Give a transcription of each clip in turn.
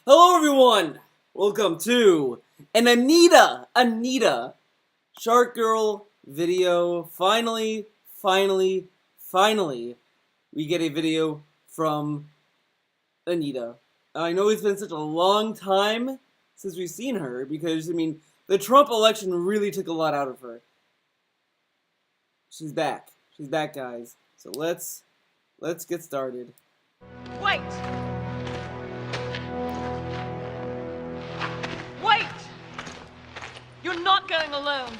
Hello everyone! Welcome to an Anita Sharkgirl video. Finally, we get a video from Anita. I know it's been such a long time since we've seen her because, the Trump election really took a lot out of her. She's back. She's back, guys. So let's get started. Wait! Wait! You're not going alone.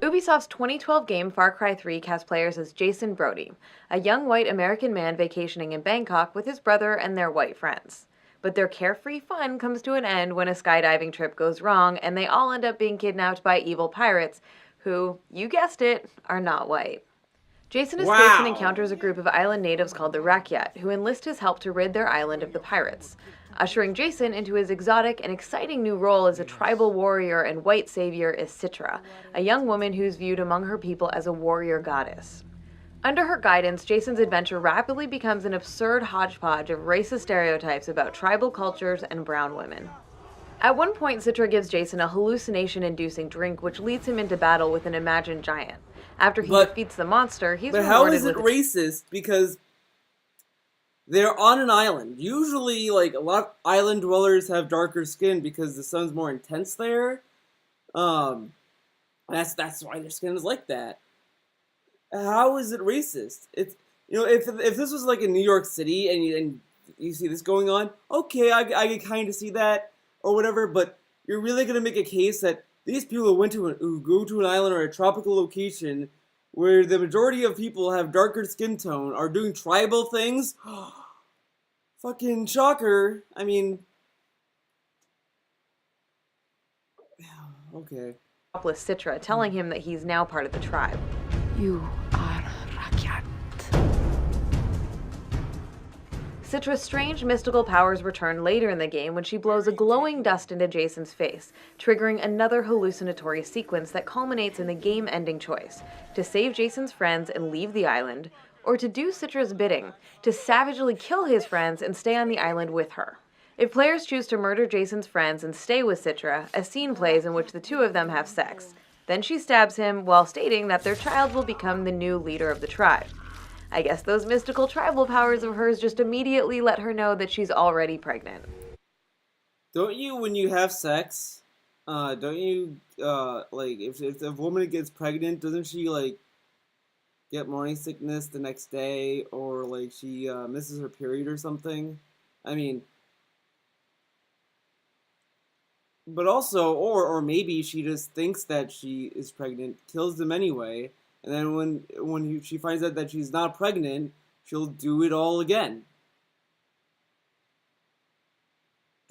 Ubisoft's 2012 game Far Cry 3 cast players as Jason Brody, a young white American man vacationing in Bangkok with his brother and their white friends. But their carefree fun comes to an end when a skydiving trip goes wrong and they all end up being kidnapped by evil pirates who, you guessed it, are not white. Jason escapes and encounters a group of island natives called the Rakyat, who enlist his help to rid their island of the pirates, ushering Jason into his exotic and exciting new role as a tribal warrior and white savior is Citra, a young woman who's viewed among her people as a warrior goddess. Under her guidance, Jason's adventure rapidly becomes an absurd hodgepodge of racist stereotypes about tribal cultures and brown women. At one point, Citra gives Jason a hallucination-inducing drink which leads him into battle with an imagined giant. After he defeats the monster, he's rewarded with... But how is it racist? Because they're on an island. Usually, a lot of island dwellers have darker skin because the sun's more intense there. That's why their skin is like that. How is it racist? It's if this was in New York City and you see this going on, okay, I could kind of see that or whatever. But you're really gonna make a case that these people who go to an island or a tropical location where the majority of people have darker skin tone are doing tribal things? Fucking shocker. Okay. Citra, telling him that he's now part of the tribe. You are Rakyat. Citra's strange mystical powers return later in the game when she blows a glowing dust into Jason's face, triggering another hallucinatory sequence that culminates in the game-ending choice: to save Jason's friends and leave the island, or to do Citra's bidding, to savagely kill his friends and stay on the island with her. If players choose to murder Jason's friends and stay with Citra, a scene plays in which the two of them have sex. Then she stabs him while stating that their child will become the new leader of the tribe. I guess those mystical tribal powers of hers just immediately let her know that she's already pregnant. Don't you, when you have sex, don't you, if a woman gets pregnant, doesn't she, get morning sickness the next day, or, she, misses her period or something? But also, or maybe she just thinks that she is pregnant, kills them anyway, and then when she finds out that she's not pregnant, she'll do it all again.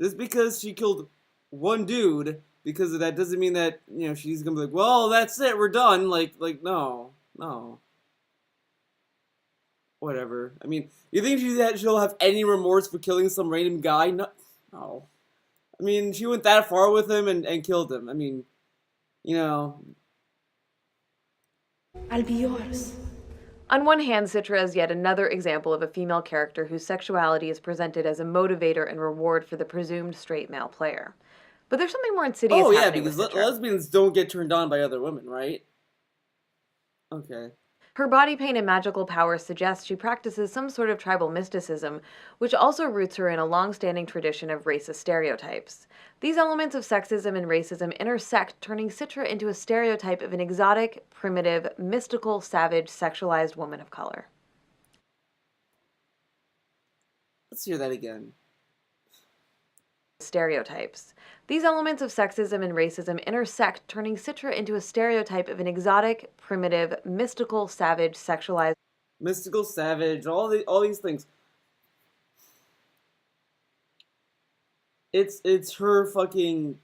Just because she killed one dude, because of that, doesn't mean that, she's gonna be like, well, that's it, we're done. No. Whatever. You think she'll have any remorse for killing some random guy? No. She went that far with him and killed him. I'll be yours. On one hand, Citra is yet another example of a female character whose sexuality is presented as a motivator and reward for the presumed straight male player. But there's something more insidious happening with Citra. Because lesbians don't get turned on by other women, right? Okay. Her body paint and magical powers suggest she practices some sort of tribal mysticism, which also roots her in a long-standing tradition of racist stereotypes. These elements of sexism and racism intersect, turning Citra into a stereotype of an exotic, primitive, mystical, savage, sexualized woman of color. Let's hear that again. Stereotypes. These elements of sexism and racism intersect, turning Citra into a stereotype of an exotic, primitive, mystical, savage, sexualized... Mystical, savage, all these things. It's her fucking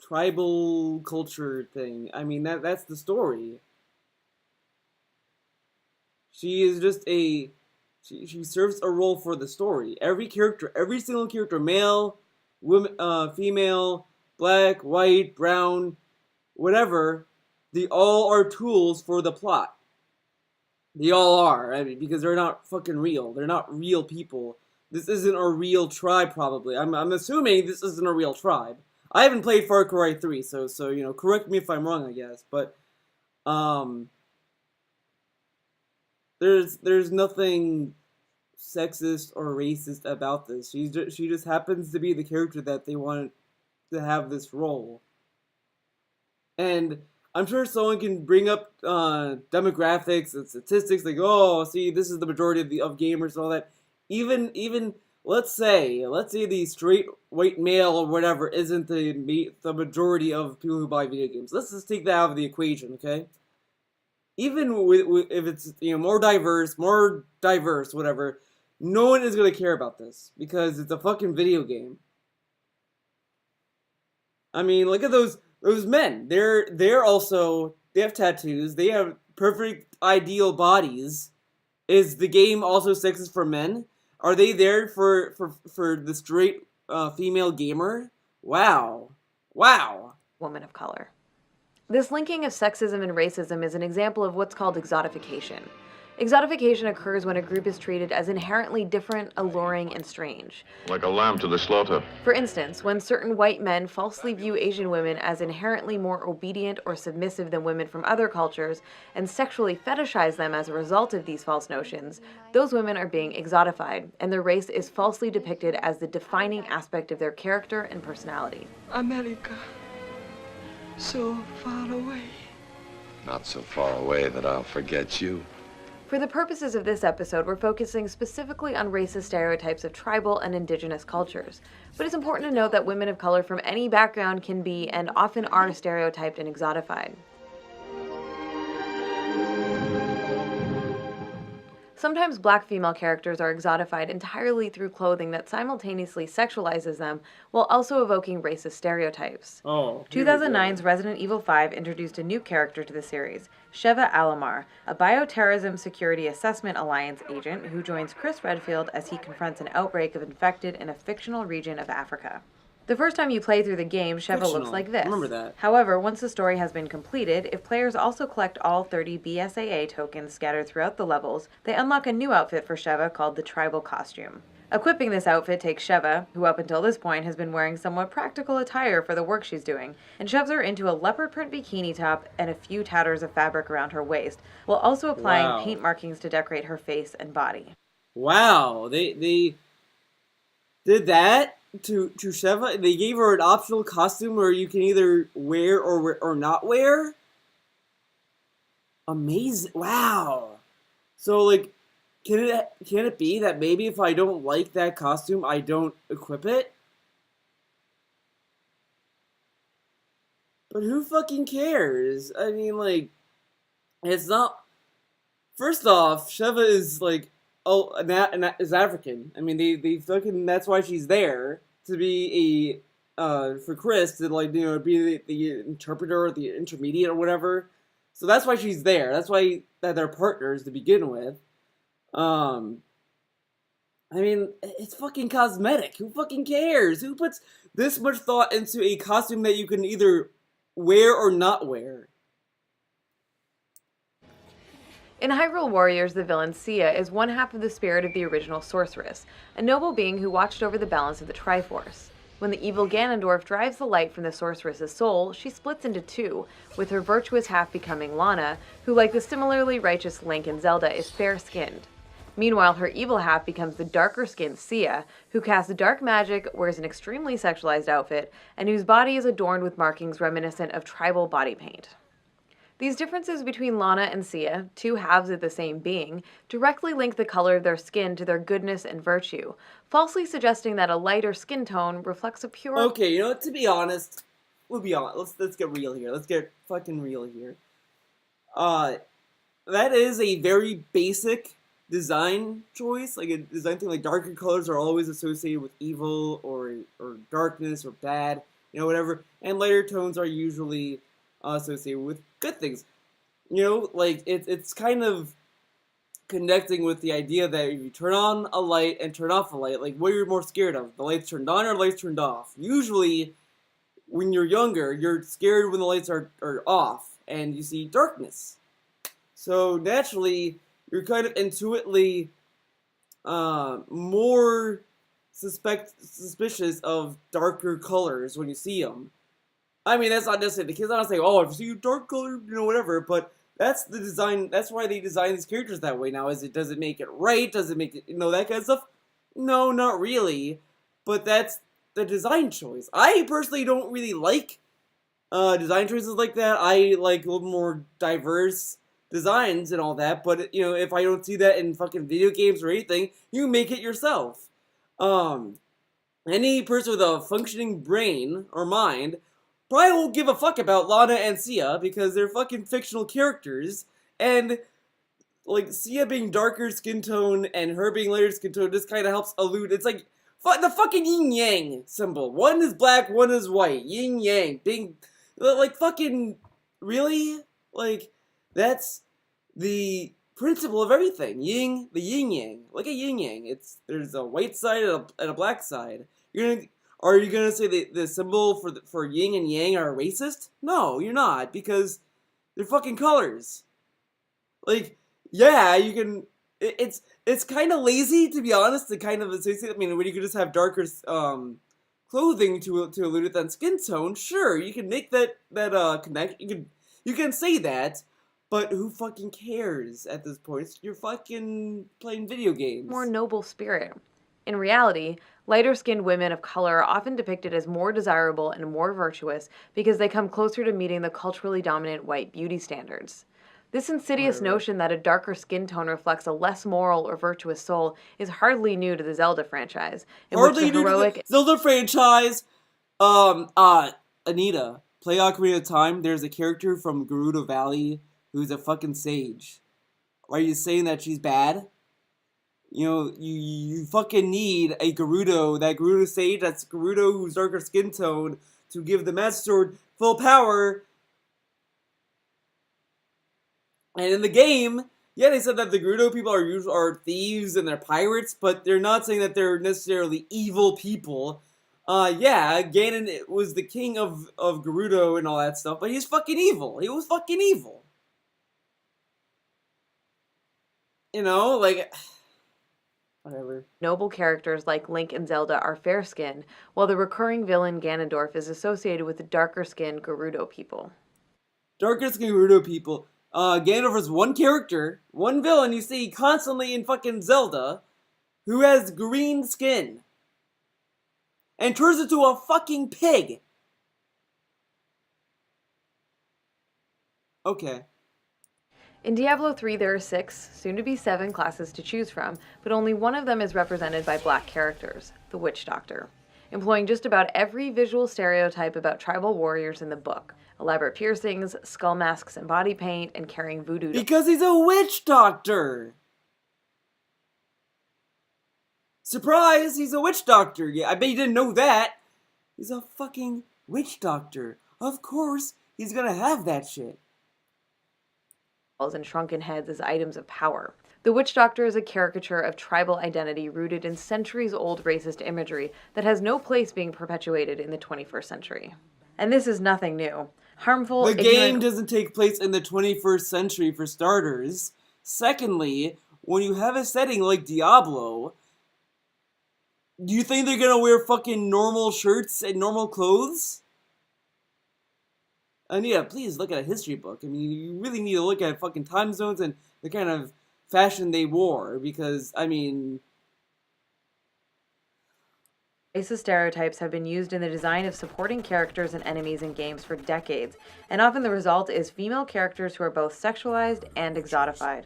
tribal culture thing. That's the story. She is just she serves a role for the story. Every character, every single character, male, women, female, black, white, brown, whatever, they all are tools for the plot. They all are. I mean, because they're not fucking real. They're not real people. This isn't a real tribe, probably. I'm assuming this isn't a real tribe. I haven't played Far Cry 3, so you know, correct me if I'm wrong, I guess. But um, there's nothing sexist or racist about this. She just happens to be the character that they wanted to have this role. And I'm sure someone can bring up demographics and statistics like, oh, see, this is the majority of gamers and all that. Even let's say the straight white male or whatever isn't the majority of people who buy video games. Let's just take that out of the equation, okay? Even with if it's more diverse, whatever, no one is gonna care about this because it's a fucking video game. I mean, look at those men. They're also, they have tattoos. They have perfect ideal bodies. Is the game also sexist for men? Are they there for the straight female gamer? Wow. Woman of color. This linking of sexism and racism is an example of what's called exotification. Exotification occurs when a group is treated as inherently different, alluring, and strange. Like a lamb to the slaughter. For instance, when certain white men falsely view Asian women as inherently more obedient or submissive than women from other cultures and sexually fetishize them as a result of these false notions, those women are being exotified, and their race is falsely depicted as the defining aspect of their character and personality. America, so far away. Not so far away that I'll forget you. For the purposes of this episode, we're focusing specifically on racist stereotypes of tribal and indigenous cultures. But it's important to note that women of color from any background can be, and often are, stereotyped and exotified. Sometimes black female characters are exotified entirely through clothing that simultaneously sexualizes them while also evoking racist stereotypes. 2009's Resident Evil 5 introduced a new character to the series, Sheva Alomar, a Bioterrorism Security Assessment Alliance agent who joins Chris Redfield as he confronts an outbreak of infected in a fictional region of Africa. The first time you play through the game, Sheva looks like this. Remember that. However, once the story has been completed, if players also collect all 30 BSAA tokens scattered throughout the levels, they unlock a new outfit for Sheva called the Tribal Costume. Equipping this outfit takes Sheva, who up until this point has been wearing somewhat practical attire for the work she's doing, and shoves her into a leopard print bikini top and a few tatters of fabric around her waist, while also applying paint markings to decorate her face and body. Wow, they did that to Sheva. They gave her an optional costume where you can either wear or not wear. Amazing! Wow. So like, can it be that maybe if I don't like that costume, I don't equip it? But who fucking cares? I mean, like, it's not. First off, Sheva is like, is African. I mean, they fucking, that's why she's there, to be for Chris to, like, be the interpreter or the intermediate or whatever. So that's why she's there. That's why that they're partners to begin with. I mean, it's fucking cosmetic. Who fucking cares? Who puts this much thought into a costume that you can either wear or not wear? In Hyrule Warriors, the villain Sia is one half of the spirit of the original sorceress, a noble being who watched over the balance of the Triforce. When the evil Ganondorf drives the light from the sorceress's soul, she splits into two, with her virtuous half becoming Lana, who, like the similarly righteous Link in Zelda, is fair-skinned. Meanwhile, her evil half becomes the darker-skinned Sia, who casts dark magic, wears an extremely sexualized outfit, and whose body is adorned with markings reminiscent of tribal body paint. These differences between Lana and Sia, two halves of the same being, directly link the color of their skin to their goodness and virtue, falsely suggesting that a lighter skin tone reflects a pure... Okay, you know what, to be honest, we'll be honest, let's get real here. Let's get fucking real here. That is a very basic design choice, like a design thing, like darker colors are always associated with evil or darkness or bad, whatever, and lighter tones are usually associated with good things. Like it's kind of connecting with the idea that if you turn on a light and turn off a light, like, what you're more scared of? The lights turned on or the lights turned off? Usually, when you're younger, you're scared when the lights are off and you see darkness. So naturally, you're kind of intuitively more suspicious of darker colors when you see them. I mean, that's not necessarily the case. I'm not saying, oh, if you see a dark color, whatever, but that's the design. That's why they design these characters that way now. Does it make it right? Does it make it, that kind of stuff? No, not really. But that's the design choice. I personally don't really like design choices like that. I like a little more diverse designs and all that. But if I don't see that in fucking video games or anything, you make it yourself. Any person with a functioning brain or mind probably won't give a fuck about Lana and Sia because they're fucking fictional characters, and like Sia being darker skin tone and her being lighter skin tone just kind of helps allude. It's like the fucking yin yang symbol. One is black, one is white. Yin yang, being like fucking really like that's the principle of everything. The yin yang, like a yin yang. There's a white side and a black side. Are you gonna say the symbol for yin and yang are racist? No, you're not, because they're fucking colors. Like, yeah, you can. It's kind of lazy, to be honest, to kind of associate. I mean, when you could just have darker clothing to allude it than skin tone, sure, you can make that connection. You can say that, but who fucking cares at this point? You're fucking playing video games. More noble spirit. In reality, lighter-skinned women of color are often depicted as more desirable and more virtuous because they come closer to meeting the culturally dominant white beauty standards. This insidious notion that a darker skin tone reflects a less moral or virtuous soul is hardly new to the Zelda franchise. Hardly new to the Zelda franchise! Anita, play Ocarina of Time, there's a character from Gerudo Valley who's a fucking sage. Are you saying that she's bad? You fucking need a Gerudo, that Gerudo sage, that's Gerudo who's darker skin tone, to give the Master Sword full power. And in the game, yeah, they said that the Gerudo people are thieves and they're pirates, but they're not saying that they're necessarily evil people. Yeah, Ganon was the king of Gerudo and all that stuff, but he's fucking evil. He was fucking evil. Whatever. Noble characters like Link and Zelda are fair-skinned, while the recurring villain Ganondorf is associated with the darker-skinned Gerudo people. Darker-skinned Gerudo people. Ganondorf is one character, one villain you see constantly in fucking Zelda, who has green skin. And turns into a fucking pig. Okay. In Diablo 3, there are 6, soon to be 7 classes to choose from, but only one of them is represented by black characters, the Witch Doctor, employing just about every visual stereotype about tribal warriors in the book. Elaborate piercings, skull masks and body paint, and carrying voodoo. Because he's a witch doctor! Surprise! He's a witch doctor! Yeah, I bet you didn't know that! He's a fucking witch doctor. Of course, he's gonna have that shit. And shrunken heads as items of power. The Witch Doctor is a caricature of tribal identity rooted in centuries-old racist imagery that has no place being perpetuated in the 21st century. And this is nothing new. Harmful, The game doesn't take place in the 21st century, for starters. Secondly, when you have a setting like Diablo, do you think they're gonna wear fucking normal shirts and normal clothes? Anita, please look at a history book. I mean, you really need to look at fucking time zones and the kind of fashion they wore, because, I mean... Racist stereotypes have been used in the design of supporting characters and enemies in games for decades, and often the result is female characters who are both sexualized and exotified.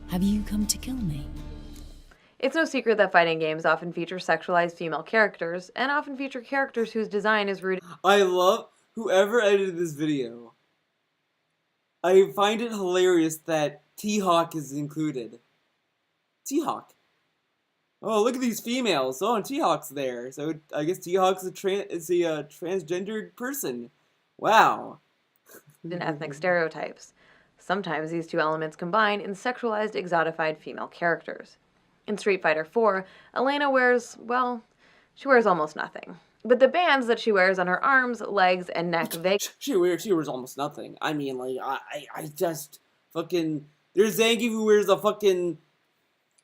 Have you come to kill me? It's no secret that fighting games often feature sexualized female characters, and often feature characters whose design is rooted... I love whoever edited this video. I find it hilarious that T-Hawk is included. T-Hawk. Oh, look at these females. Oh, and T-Hawk's there. So I guess T-Hawk's a transgendered person. Wow. in ethnic stereotypes. Sometimes these two elements combine in sexualized, exotified female characters. In Street Fighter IV, Elena wears, well, she wears almost nothing. But the bands that she wears on her arms, legs, and neck She wears almost nothing. I mean, like, I just fucking... There's Zangief who wears a fucking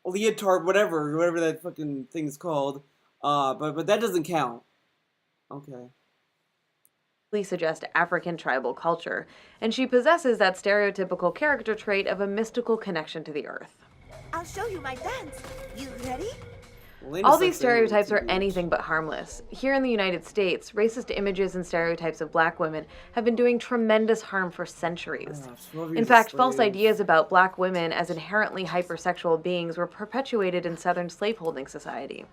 leotard, whatever that fucking thing's called. But that doesn't count. Okay. suggest African tribal culture, and she possesses that stereotypical character trait of a mystical connection to the earth. I'll show you my dance. You ready? All these stereotypes are anything but harmless. Here in the United States, racist images and stereotypes of black women have been doing tremendous harm for centuries. In fact, false ideas about black women as inherently hypersexual beings were perpetuated in Southern slaveholding society.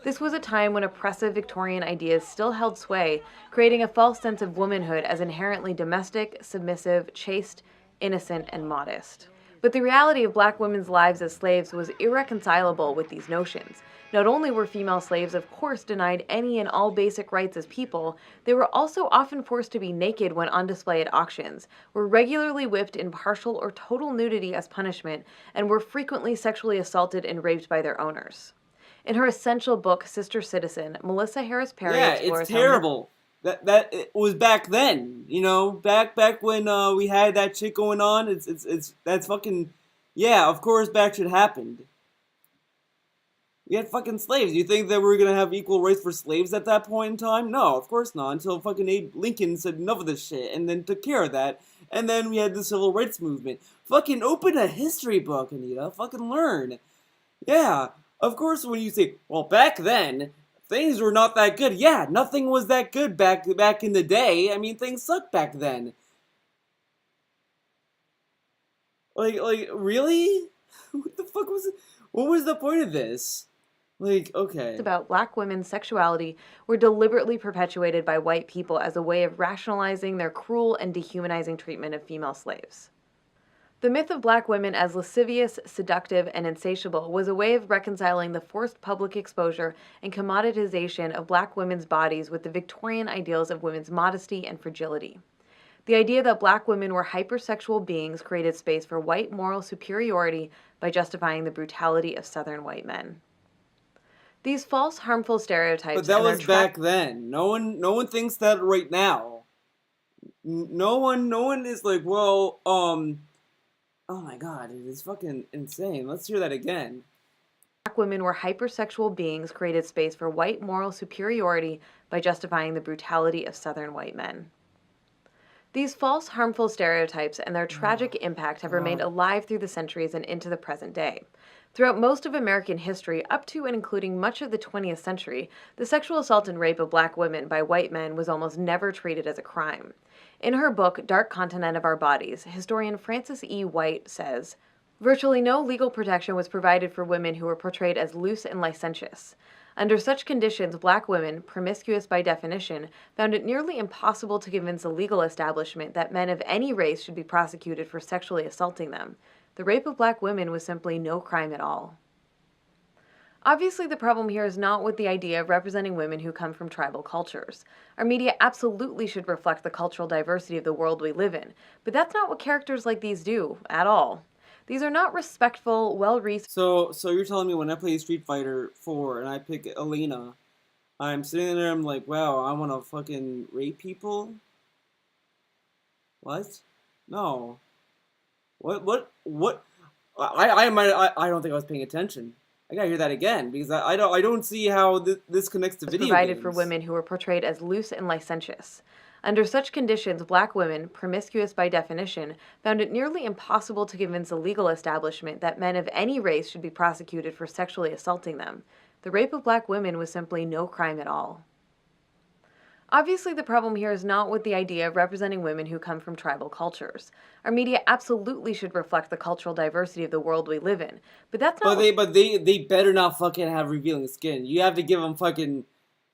This was a time when oppressive Victorian ideas still held sway, creating a false sense of womanhood as inherently domestic, submissive, chaste, innocent, and modest. But the reality of black women's lives as slaves was irreconcilable with these notions. Not only were female slaves, of course, denied any and all basic rights as people, they were also often forced to be naked when on display at auctions, were regularly whipped in partial or total nudity as punishment, and were frequently sexually assaulted and raped by their owners. In her essential book, Sister Citizen, Melissa Harris Perry explores it's terrible. That it was back then, you know, back when we had that shit going on. That's fucking, yeah. Of course, back shit happened. We had fucking slaves. You think that we were gonna have equal rights for slaves at that point in time? No, of course not. Until fucking Abe Lincoln said enough of this shit, and then took care of that. And then we had the civil rights movement. Fucking open a history book, Anita. Fucking learn. Yeah, of course. When you say, well, back then, things were not that good. Yeah, nothing was that good back in the day. I mean, things sucked back then. Like, really? What the fuck was it? What was the point of this? Like, okay. About black women's sexuality were deliberately perpetuated by white people as a way of rationalizing their cruel and dehumanizing treatment of female slaves. The myth of black women as lascivious, seductive, and insatiable was a way of reconciling the forced public exposure and commoditization of black women's bodies with the Victorian ideals of women's modesty and fragility. The idea that black women were hypersexual beings created space for white moral superiority by justifying the brutality of Southern white men. These false, harmful stereotypes. But that was back then. No one thinks that right now. No one is like, well, oh my god, it is fucking insane. Let's hear that again. Black women were hypersexual beings created space for white moral superiority by justifying the brutality of Southern white men. These false, harmful stereotypes and their tragic impact have remained alive through the centuries and into the present day. Throughout most of American history, up to and including much of the 20th century, the sexual assault and rape of black women by white men was almost never treated as a crime. In her book, Dark Continent of Our Bodies, historian Frances E. White says, virtually no legal protection was provided for women who were portrayed as loose and licentious. Under such conditions, black women, promiscuous by definition, found it nearly impossible to convince a legal establishment that men of any race should be prosecuted for sexually assaulting them. The rape of black women was simply no crime at all. Obviously, the problem here is not with the idea of representing women who come from tribal cultures. Our media absolutely should reflect the cultural diversity of the world we live in, but that's not what characters like these do, at all. These are not respectful, well-researched... So you're telling me when I play Street Fighter 4 and I pick Elena, I'm sitting there, I'm like, wow, I want to fucking rape people? What? No. What? I don't think I was paying attention. I gotta hear that again, because I don't see how this connects to video provided games. For women who were portrayed as loose and licentious. Under such conditions, black women, promiscuous by definition, found it nearly impossible to convince a legal establishment that men of any race should be prosecuted for sexually assaulting them. The rape of black women was simply no crime at all. Obviously, the problem here is not with the idea of representing women who come from tribal cultures. Our media absolutely should reflect the cultural diversity of the world we live in, but that's not... But they better not fucking have revealing skin. You have to give them fucking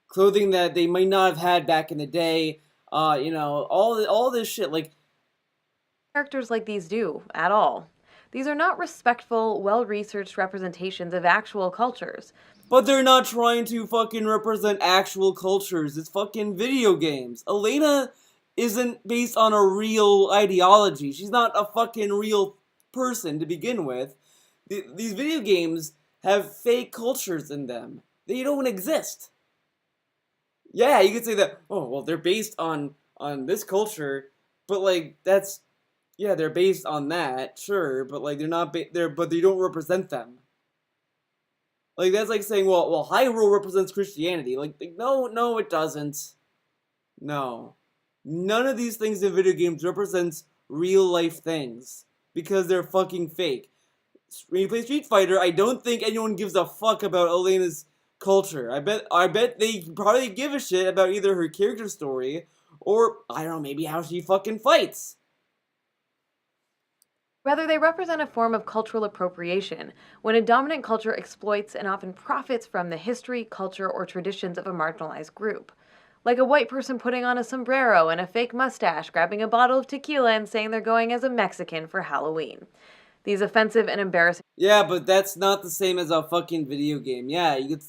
clothing that they might not have had back in the day. You know, all this shit, like... Characters like these do, at all. These are not respectful, well-researched representations of actual cultures. But they're not trying to fucking represent actual cultures. It's fucking video games. Elena isn't based on a real ideology. She's not a fucking real person to begin with. These video games have fake cultures in them. They don't exist. Yeah, you could say that, oh, well, they're based on this culture, but like that's yeah, they're based on that, sure, but like they're not but they don't represent them. Like that's like saying, well, Hyrule represents Christianity. Like no, it doesn't. No. None of these things in video games represents real life things because they're fucking fake. When you play Street Fighter, I don't think anyone gives a fuck about Elena's culture. I bet they probably give a shit about either her character story or I don't know, maybe how she fucking fights. Rather, they represent a form of cultural appropriation, when a dominant culture exploits and often profits from the history, culture, or traditions of a marginalized group. Like a white person putting on a sombrero and a fake mustache, grabbing a bottle of tequila and saying they're going as a Mexican for Halloween. These offensive and embarrassing... Yeah, but that's not the same as a fucking video game. Yeah, you could...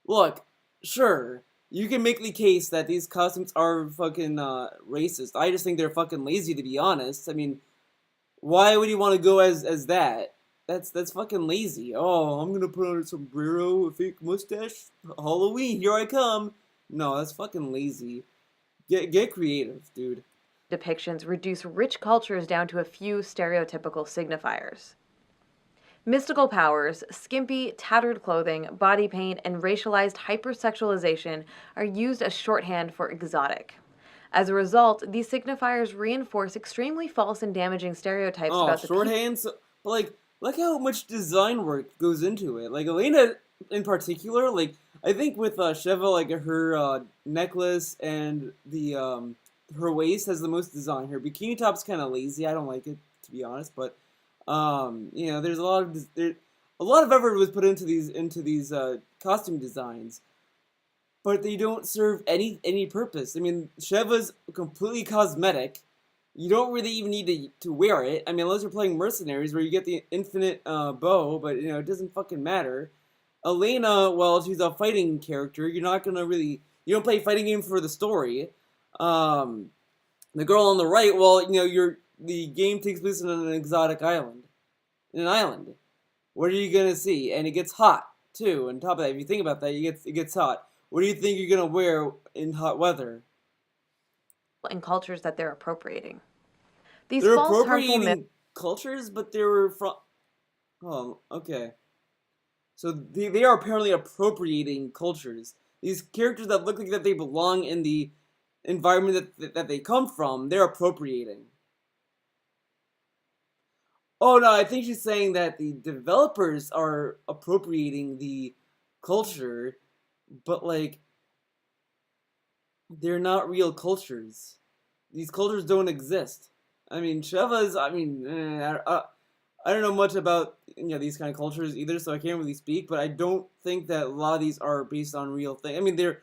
Look, sure, you can make the case that these costumes are fucking racist. I just think they're fucking lazy, to be honest. I mean, why would you want to go as that? That's fucking lazy. Oh, I'm gonna put on a sombrero, a fake mustache. Halloween, here I come. No, that's fucking lazy. Get creative, dude. Depictions reduce rich cultures down to a few stereotypical signifiers. Mystical powers, skimpy, tattered clothing, body paint, and racialized hypersexualization are used as shorthand for exotic. As a result, these signifiers reinforce extremely false and damaging stereotypes about the shorthand? But like, look how much design work goes into it. Like, Elena in particular, like, I think with Sheva, like, her necklace and the her waist has the most design. Her bikini top's kind of lazy. I don't like it, to be honest, but you know, there's a lot of effort was put into these costume designs, but they don't serve any purpose. I mean, Sheva's completely cosmetic. You don't really even need to wear it. I mean, unless you're playing Mercenaries, where you get the infinite bow, but you know, it doesn't fucking matter. Elena, well, she's a fighting character. You're not gonna really, you don't play fighting games for the story. The girl on the right, well, you know, the game takes place on an exotic island. In an island. What are you gonna see? And it gets hot, too. On top of that, if you think about that, it gets hot. What do you think you're gonna wear in hot weather? and cultures that they're appropriating. They're appropriating cultures, but they were from... Oh, okay. So they are apparently appropriating cultures. These characters that look like that they belong in the environment that they come from, they're appropriating. Oh no, I think she's saying that the developers are appropriating the culture, but like, they're not real cultures. These cultures don't exist. I mean, Sheva's, I mean, I don't know much about, you know, these kind of cultures either, so I can't really speak, but I don't think that a lot of these are based on real things. I mean, they're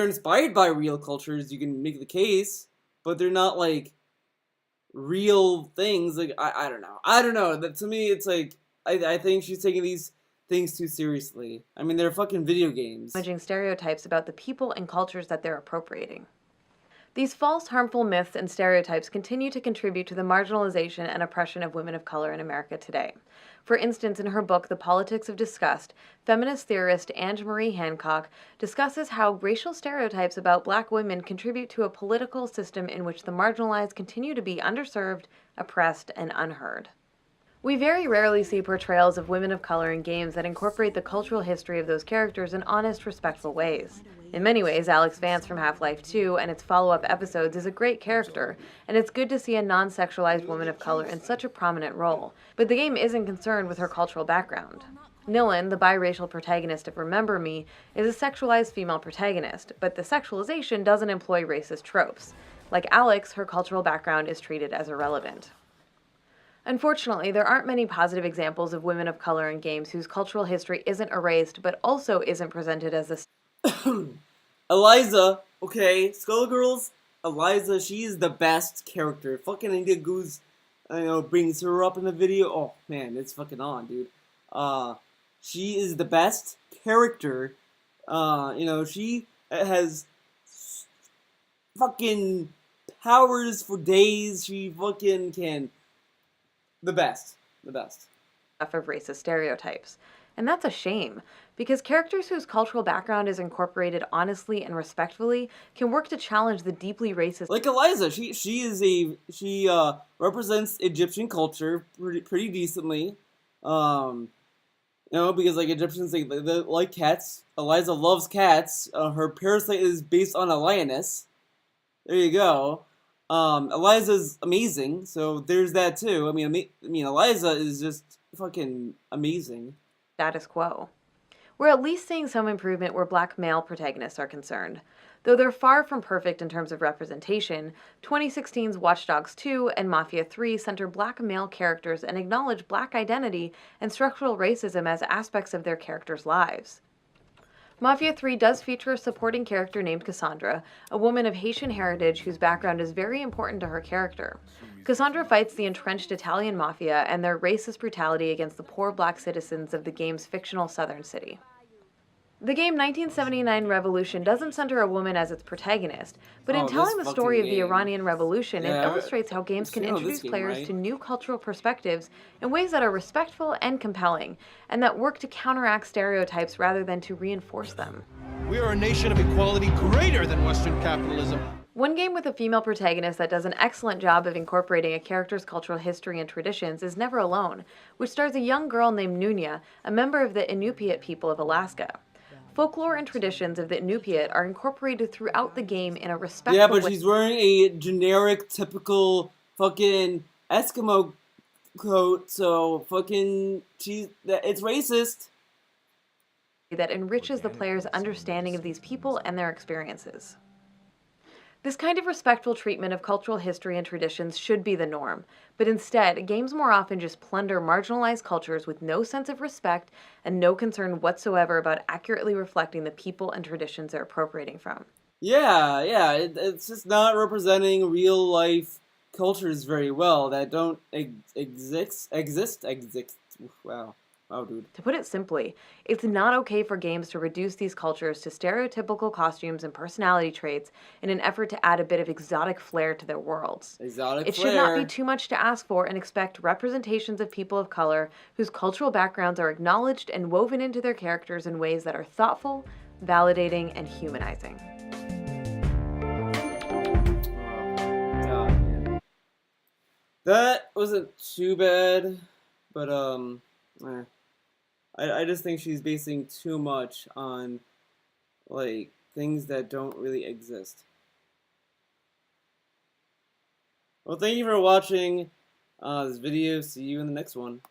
inspired by real cultures, you can make the case, but they're not, like, real things. Like, I don't know. I don't know. That, to me, it's like, I think she's taking these things too seriously. I mean, they're fucking video games. Damaging stereotypes about the people and cultures that they're appropriating. These false, harmful myths and stereotypes continue to contribute to the marginalization and oppression of women of color in America today. For instance, in her book, The Politics of Disgust, feminist theorist Anne Marie Hancock discusses how racial stereotypes about black women contribute to a political system in which the marginalized continue to be underserved, oppressed, and unheard. We very rarely see portrayals of women of color in games that incorporate the cultural history of those characters in honest, respectful ways. In many ways, Alex Vance from Half-Life 2 and its follow-up episodes is a great character, and it's good to see a non-sexualized woman of color in such a prominent role, but the game isn't concerned with her cultural background. Nilin, the biracial protagonist of Remember Me, is a sexualized female protagonist, but the sexualization doesn't employ racist tropes. Like Alex, her cultural background is treated as irrelevant. Unfortunately, there aren't many positive examples of women of color in games whose cultural history isn't erased, but also isn't presented as a... Eliza, okay, Skullgirls, Eliza, she is the best character. Fucking India Goose, you know, brings her up in the video. Oh, man, it's fucking on, dude. She is the best character. You know, she has fucking powers for days. She fucking can. The best. The best. Of racist stereotypes. And that's a shame, because characters whose cultural background is incorporated honestly and respectfully can work to challenge the deeply racist. Like Eliza, she represents Egyptian culture pretty decently. Because like Egyptians they like cats. Eliza loves cats. Her parasite is based on a lioness. There you go. Eliza's amazing, so there's that too. I mean, Eliza is just fucking amazing. Status quo. We're at least seeing some improvement where black male protagonists are concerned. Though they're far from perfect in terms of representation, 2016's Watch Dogs 2 and Mafia 3 center black male characters and acknowledge black identity and structural racism as aspects of their characters' lives. Mafia 3 does feature a supporting character named Cassandra, a woman of Haitian heritage whose background is very important to her character. Cassandra fights the entrenched Italian mafia and their racist brutality against the poor black citizens of the game's fictional southern city. The game 1979 Revolution doesn't center a woman as its protagonist, but in telling the story of the Iranian Revolution, it illustrates how games can introduce players to new cultural perspectives in ways that are respectful and compelling, and that work to counteract stereotypes rather than to reinforce them. We are a nation of equality greater than Western capitalism. One game with a female protagonist that does an excellent job of incorporating a character's cultural history and traditions is Never Alone, which stars a young girl named Nunya, a member of the Inupiat people of Alaska. Folklore and traditions of the Inupiat are incorporated throughout the game in a respectful way. Yeah, but she's wearing a generic, typical fucking Eskimo coat, so fucking it's racist. That enriches the player's understanding of these people and their experiences. This kind of respectful treatment of cultural history and traditions should be the norm, but instead, games more often just plunder marginalized cultures with no sense of respect and no concern whatsoever about accurately reflecting the people and traditions they're appropriating from. Yeah, it's just not representing real life cultures very well that don't exist. Wow, dude. To put it simply, it's not okay for games to reduce these cultures to stereotypical costumes and personality traits in an effort to add a bit of exotic flair to their worlds. It should not be too much to ask for and expect representations of people of color whose cultural backgrounds are acknowledged and woven into their characters in ways that are thoughtful, validating, and humanizing. God, that wasn't too bad, but I just think she's basing too much on, like, things that don't really exist. Well, thank you for watching this video. See you in the next one.